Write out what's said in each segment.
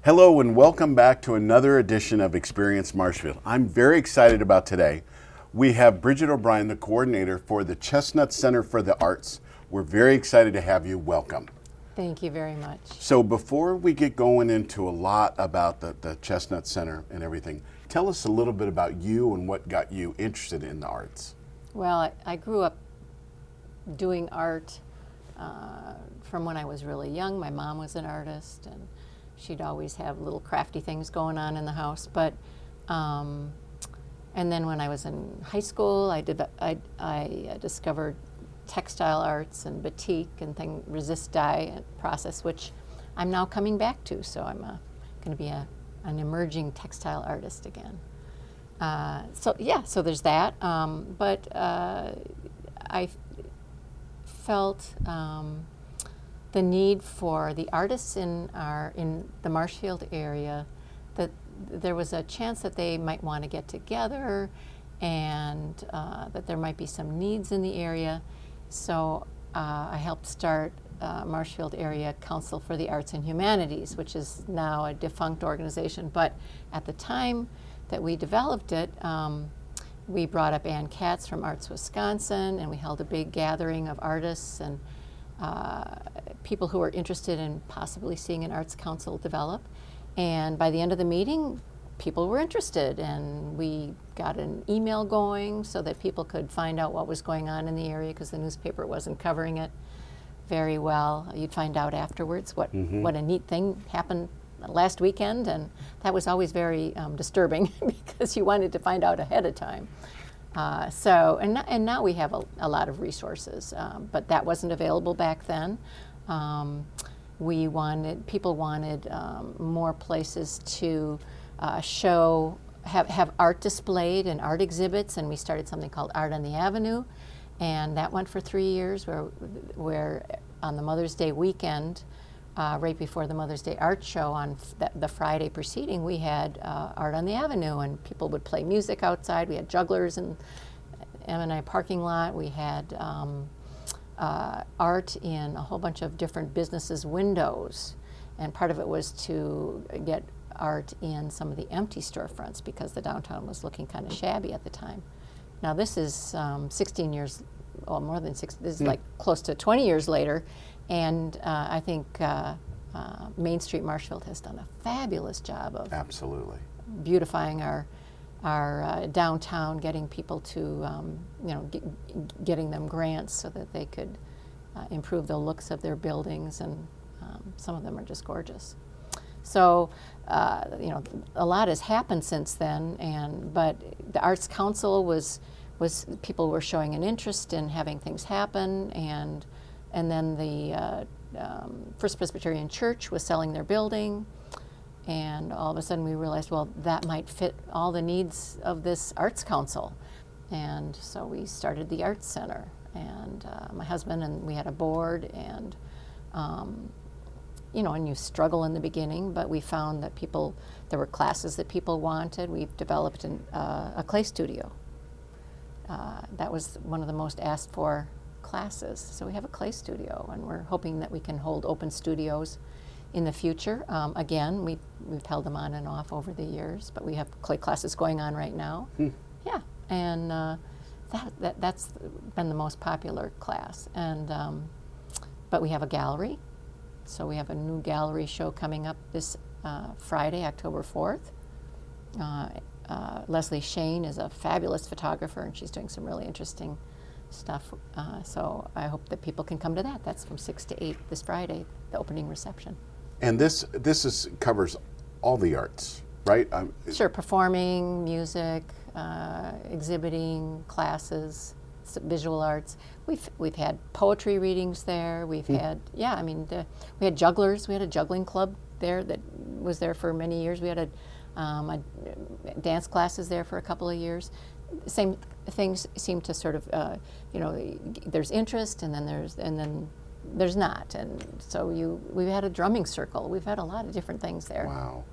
Hello and welcome back to another edition of Experience Marshfield. I'm very excited about today. We have Bridget O'Brien, the coordinator for the Chestnut Center for the Arts. We're very excited to have you. Welcome. Thank you very much. So before we get going into a lot about the Chestnut Center and everything, tell us a little bit about you and what got you interested in the arts. Well, I grew up doing art from when I was really young. My mom was an artist, and she'd always have little crafty things going on in the house. But and then when I was in high school, I discovered textile arts and batik and resist dye process, which I'm now coming back to. So I'm going to be an emerging textile artist again. So there's that. But I felt the need for the artists in the Marshfield area, that there was a chance that they might want to get together, and that there might be some needs in the area. So I helped start Marshfield Area Council for the Arts and Humanities, which is now a defunct organization. But at the time that we developed it, we brought up Ann Katz from Arts Wisconsin, and we held a big gathering of artists and people who were interested in possibly seeing an arts council develop. And by the end of the meeting, people were interested, and we got an email going so that people could find out what was going on in the area, because the newspaper wasn't covering it very well. You'd find out afterwards what a neat thing happened last weekend, and that was always very disturbing because you wanted to find out ahead of time. And now we have a lot of resources, but that wasn't available back then. People wanted more places to have art displayed and art exhibits, and we started something called Art on the Avenue, and that went for 3 years, where on the Mother's Day weekend, right before the Mother's Day art show on the Friday preceding, we had Art on the Avenue, and people would play music outside. We had jugglers in M&I parking lot. We had art in a whole bunch of different businesses' windows, and part of it was to get art in some of the empty storefronts because the downtown was looking kind of shabby at the time. Now this is 16 years, well, more than 16, this is like close to 20 years later, and I think Main Street Marshfield has done a fabulous job of Absolutely beautifying our downtown, getting people to, getting them grants so that they could improve the looks of their buildings, and some of them are just gorgeous. So, a lot has happened since then, but the Arts Council was people were showing an interest in having things happen, and then the First Presbyterian Church was selling their building, and all of a sudden we realized, well, that might fit all the needs of this Arts Council, and so we started the Arts Center, and my husband and we had a board, and and you struggle in the beginning, but we found that there were classes that people wanted. We've developed a clay studio. That was one of the most asked for classes. So we have a clay studio, and we're hoping that we can hold open studios in the future. Again, we've held them on and off over the years, but we have clay classes going on right now. Yeah, and that's been the most popular class. And but we have a gallery. So we have a new gallery show coming up this Friday, October 4th. Leslie Shane is a fabulous photographer, and she's doing some really interesting stuff. So I hope that people can come to that. That's from 6 to 8 this Friday, the opening reception. And this covers all the arts, right? Sure, performing, music, exhibiting, classes, visual arts. We've had poetry readings there. We've had we had jugglers. We had a juggling club there that was there for many years. We had a dance classes there for a couple of years. Same things seem to sort of there's interest, and then there's not, and so we've had a drumming circle. We've had a lot of different things there. Wow.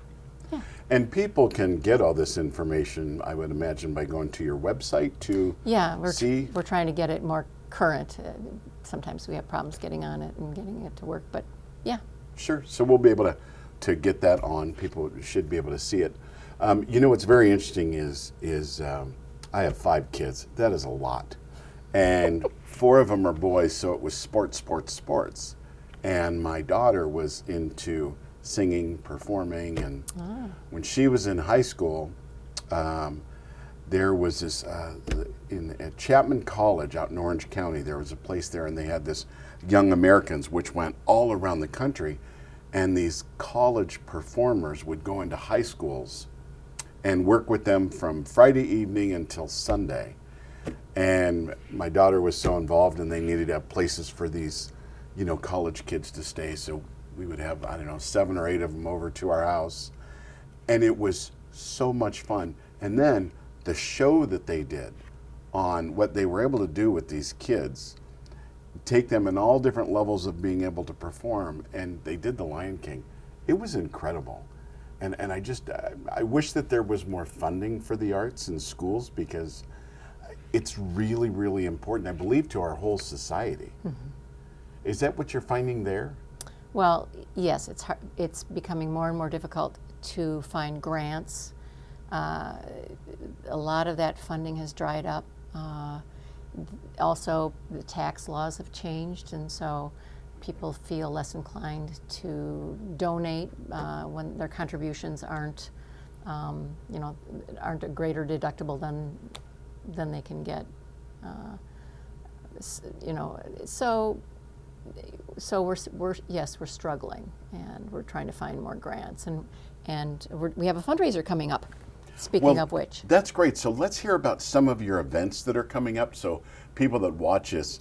Yeah. And people can get all this information, I would imagine, by going to your website to see? We're trying to get it more current. Sometimes we have problems getting on it and getting it to work, but yeah. Sure. So we'll be able to to get that on. People should be able to see it. You know what's very interesting is I have 5 kids. That is a lot, and 4 of them are boys, so it was sports. And my daughter was into singing, performing, and when she was in high school, there was this at Chapman College out in Orange County. There was a place there, and they had this Young Americans, which went all around the country, and these college performers would go into high schools and work with them from Friday evening until Sunday. And my daughter was so involved, and they needed to have places for these, college kids to stay. So we would have, 7 or 8 of them over to our house, and it was so much fun. And then the show that they did on what they were able to do with these kids, take them in all different levels of being able to perform, and they did The Lion King. It was incredible. And I wish that there was more funding for the arts in schools, because it's really, really important, I believe, to our whole society. Mm-hmm. Is that what you're finding there? Well, yes, it's hard. It's becoming more and more difficult to find grants. A lot of that funding has dried up. Also, the tax laws have changed, and so people feel less inclined to donate when their contributions aren't a greater deductible than they can get. So we're struggling, and we're trying to find more grants, and we have a fundraiser coming up. Speaking of which, that's great. So let's hear about some of your events that are coming up, so people that watch us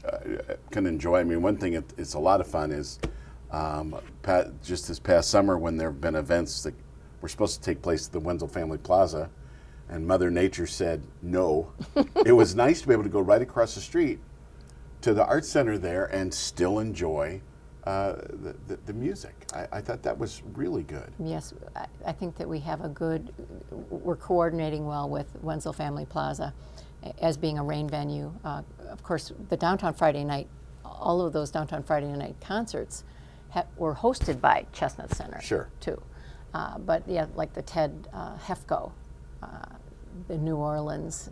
can enjoy. I mean, one thing it's a lot of fun is just this past summer, when there have been events that were supposed to take place at the Wenzel Family Plaza, and Mother Nature said no. It was nice to be able to go right across the street to the Arts Center there and still enjoy the music. I thought that was really good. Yes, I think that we're coordinating well with Wenzel Family Plaza as being a rain venue. Of course, the Downtown Friday Night, all of those Downtown Friday Night concerts were hosted by Chestnut Center. Sure. Too. But yeah, like the Ted Hefko, the New Orleans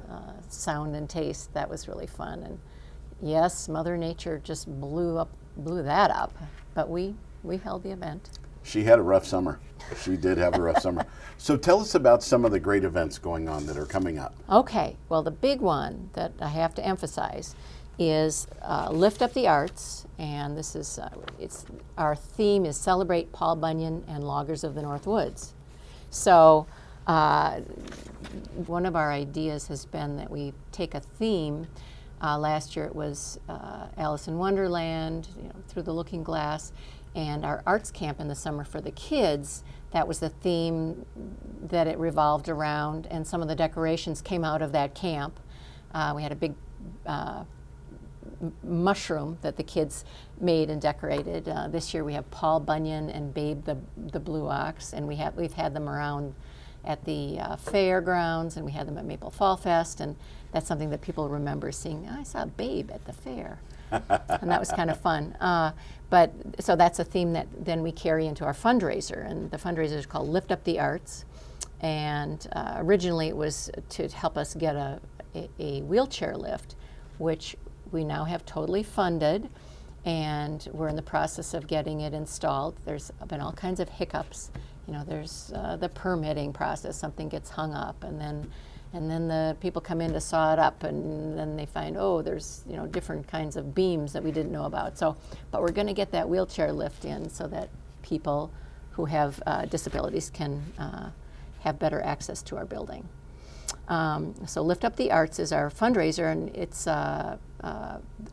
Sound and Taste, that was really fun. And yes, Mother Nature just blew that up, but we held the event. She had a rough summer. She did have a rough summer. So tell us about some of the great events going on that are coming up. Okay, well, the big one that I have to emphasize is Lift Up the Arts, and this is our theme is Celebrate Paul Bunyan and Loggers of the North Woods. So one of our ideas has been that we take a theme. Last year it was Alice in Wonderland, Through the Looking Glass, and our arts camp in the summer for the kids, that was the theme that it revolved around, and some of the decorations came out of that camp. We had a big mushroom that the kids made and decorated. This year we have Paul Bunyan and Babe the Blue Ox, and we've had them around at the fairgrounds, and we had them at Maple Fall Fest, and that's something that people remember seeing. I saw Babe at the fair, and that was kind of fun. But so that's a theme that then we carry into our fundraiser, and the fundraiser is called Lift Up the Arts, and originally it was to help us get a wheelchair lift, which we now have totally funded, and we're in the process of getting it installed. There's been all kinds of hiccups. There's the permitting process. Something gets hung up, and then the people come in to saw it up, and then they find, there's different kinds of beams that we didn't know about. So, but we're going to get that wheelchair lift in so that people who have disabilities can have better access to our building. So Lift Up the Arts is our fundraiser, and it's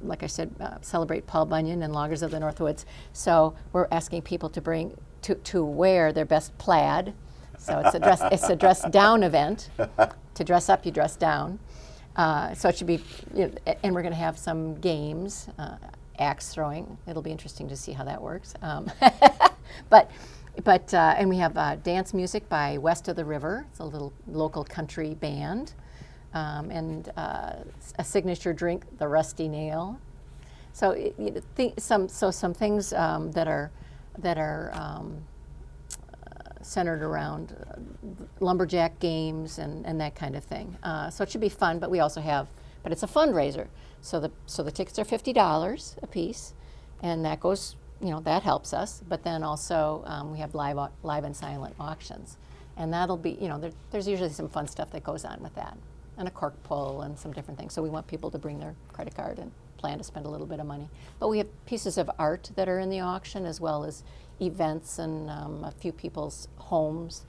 like I said, Celebrate Paul Bunyan and Loggers of the North Woods. So we're asking people to wear their best plaid. So it's a dress down event. To dress up, you dress down. So it should be, and we're going to have some games, axe throwing. It'll be interesting to see how that works. And we have dance music by West of the River. It's a little local country band, and a signature drink, the Rusty Nail. So some things that are centered around lumberjack games and that kind of thing. So it should be fun, but we also have, but it's a fundraiser. So the tickets are $50 a piece, and that goes, that helps us. But then also we have live and silent auctions, and that'll be, there's usually some fun stuff that goes on with that, and a cork pull and some different things. So we want people to bring their credit card and plan to spend a little bit of money. But we have pieces of art that are in the auction, as well as events and a few people's homes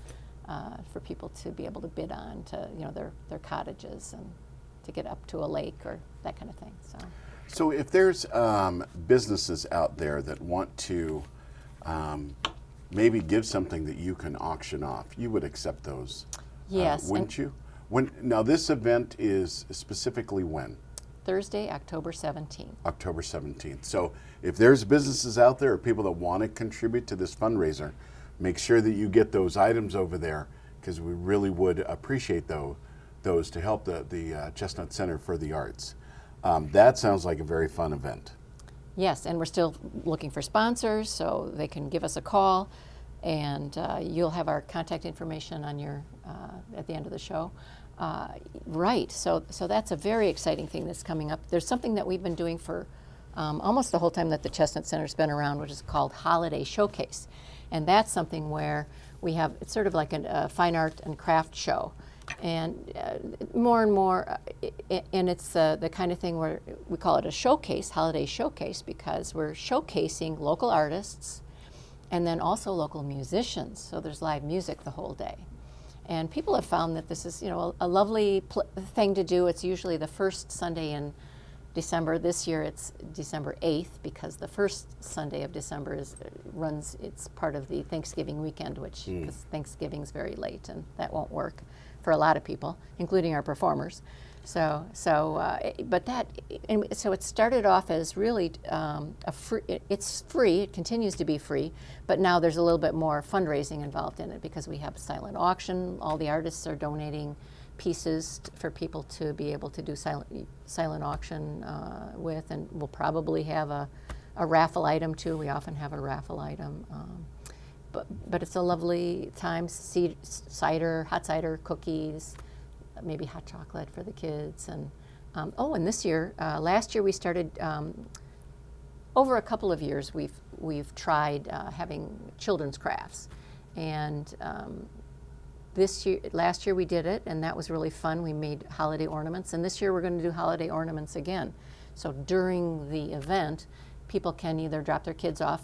for people to be able to bid on to, their cottages and to get up to a lake or that kind of thing. So if there's businesses out there that want to maybe give something that you can auction off, you would accept those, yes, wouldn't you? Now this event is specifically when? Thursday, October 17th. October 17th. So if there's businesses out there or people that want to contribute to this fundraiser, make sure that you get those items over there, because we really would appreciate those to help the Chestnut Center for the Arts. That sounds like a very fun event. Yes, and we're still looking for sponsors, so they can give us a call, and you'll have our contact information on your at the end of the show. Right, so that's a very exciting thing that's coming up. There's something that we've been doing for almost the whole time that the Chestnut Center's been around, which is called Holiday Showcase. And that's something where we have, it's sort of like a fine art and craft show. And more and more, and it's the kind of thing where we call it a showcase, holiday showcase, because we're showcasing local artists and then also local musicians. So there's live music the whole day. And people have found that this is, a lovely thing to do. It's usually the first Sunday in December. This year it's December 8th, because the first Sunday of December it's part of the Thanksgiving weekend, which because Thanksgiving's very late, and that won't work for a lot of people, including our performers. So it started off as really it's free. It continues to be free, but now there's a little bit more fundraising involved in it, because we have a silent auction. All the artists are donating pieces for people to be able to do silent auction with, and we'll probably have a raffle item too. We often have a raffle item. But it's a lovely time. Cider, hot cider, cookies, maybe hot chocolate for the kids. And and this year, last year we started, over a couple of years we've tried having children's crafts. And last year we did it, and that was really fun. We made holiday ornaments, and this year we're going to do holiday ornaments again. So during the event, people can either drop their kids off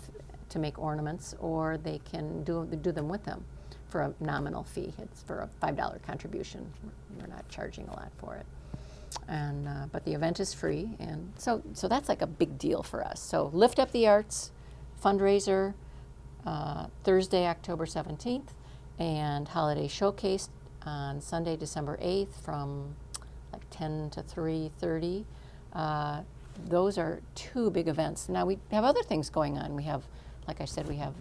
to make ornaments, or they can do them with them for a nominal fee. It's for a $5 contribution. We're not charging a lot for it, and but the event is free, and so that's like a big deal for us. So Lift Up the Arts fundraiser, Thursday, October 17th, and Holiday Showcase on Sunday, December 8th, from like 10 to 3:30. Those are two big events. Now we have other things going on. We have, like I said, we have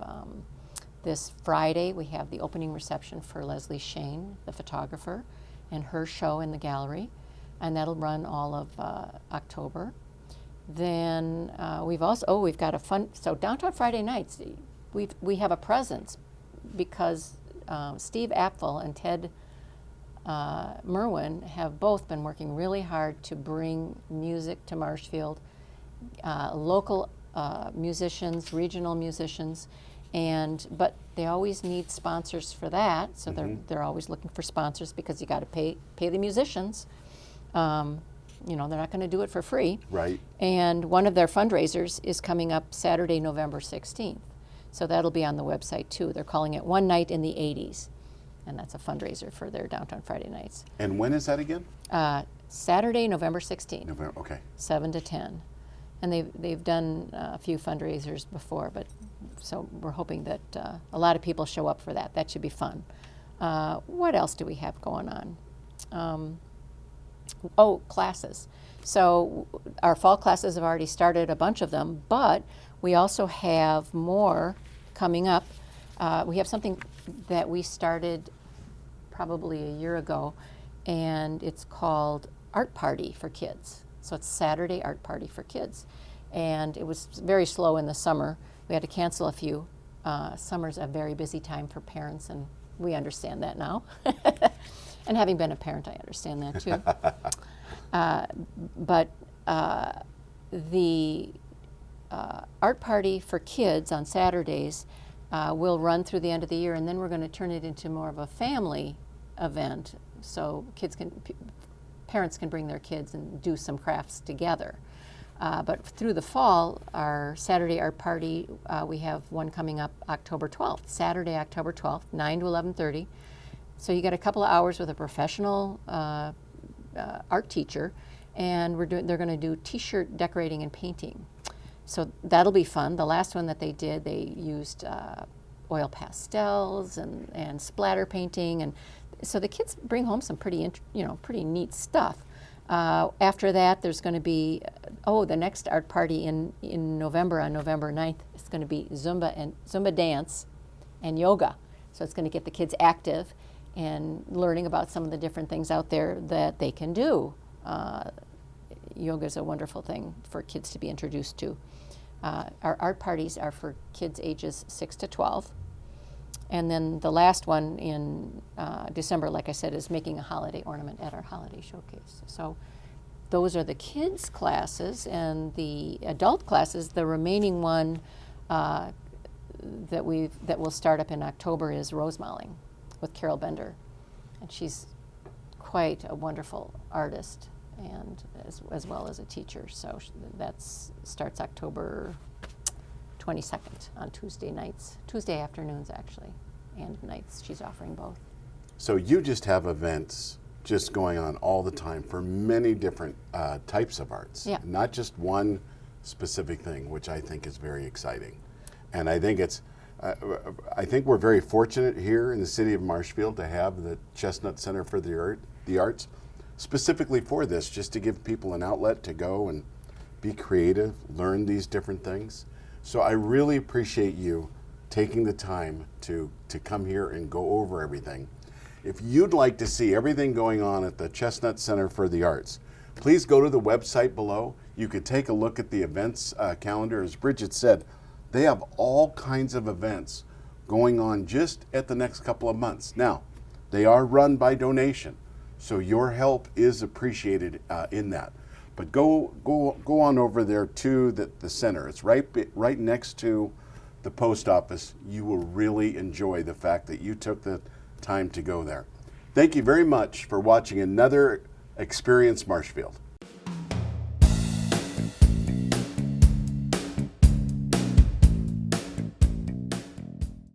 this Friday, we have the opening reception for Leslie Shane, the photographer, and her show in the gallery, and that'll run all of October. Then we've got a fun, so Downtown Friday nights, we have a presence, because Steve Apfel and Ted Merwin have both been working really hard to bring music to Marshfield, local musicians, regional musicians, but they always need sponsors for that. So they're always looking for sponsors, because you got to pay the musicians. They're not going to do it for free. Right. And one of their fundraisers is coming up Saturday, November 16th. So that'll be on the website too. They're calling it One Night in the 80s. And that's a fundraiser for their Downtown Friday nights. And when is that again? Saturday, November 16th. November, okay. 7 to 10. And they've done a few fundraisers before, but so we're hoping that a lot of people show up for that. That should be fun. What else do we have going on? Classes. So our fall classes have already started, a bunch of them, but we also have more coming up. We have something that we started probably a year ago, and it's called Art Party for Kids. So it's Saturday Art Party for Kids. And it was very slow in the summer. We had to cancel a few summer's a very busy time for parents, and we understand that now. And having been a parent, I understand that too. But the art party for kids on Saturdays will run through the end of the year, and then we're going to turn it into more of a family event, so parents can bring their kids and do some crafts together. But through the fall, our Saturday art party, we have one coming up October 12th, Saturday, October 12th, 9 to 11:30. So you got a couple of hours with a professional art teacher, and they're going to do T-shirt decorating and painting. So that'll be fun. The last one that they did, they used oil pastels and splatter painting, and so the kids bring home some pretty neat stuff. After that, there's going to be the next art party in November, on November 9th. It's going to be Zumba dance and yoga. So it's going to get the kids active and learning about some of the different things out there that they can do. Yoga is a wonderful thing for kids to be introduced to. Our art parties are for kids ages 6 to 12. And then the last one in December, like I said, is making a holiday ornament at our holiday showcase. So those are the kids' classes, and the adult classes, the remaining one that will start up in October is rosemalling with Carol Bender. And she's quite a wonderful artist, and as well as a teacher. So that starts October 22nd on Tuesday afternoons actually, and nights. She's offering both. So you just have events just going on all the time for many different types of arts, yeah. Not just one specific thing, which I think is very exciting. And I think I think we're very fortunate here in the city of Marshfield to have the Chestnut Center for the Arts, specifically for this, just to give people an outlet to go and be creative, learn these different things. So I really appreciate you taking the time to come here and go over everything. If you'd like to see everything going on at the Chestnut Center for the Arts, please go to the website below. You could take a look at the events calendar. As Bridget said, they have all kinds of events going on just at the next couple of months. Now, they are run by donation, so your help is appreciated in that. But go on over there to the center. It's right next to the post office. You will really enjoy the fact that you took the time to go there. Thank you very much for watching another Experience Marshfield.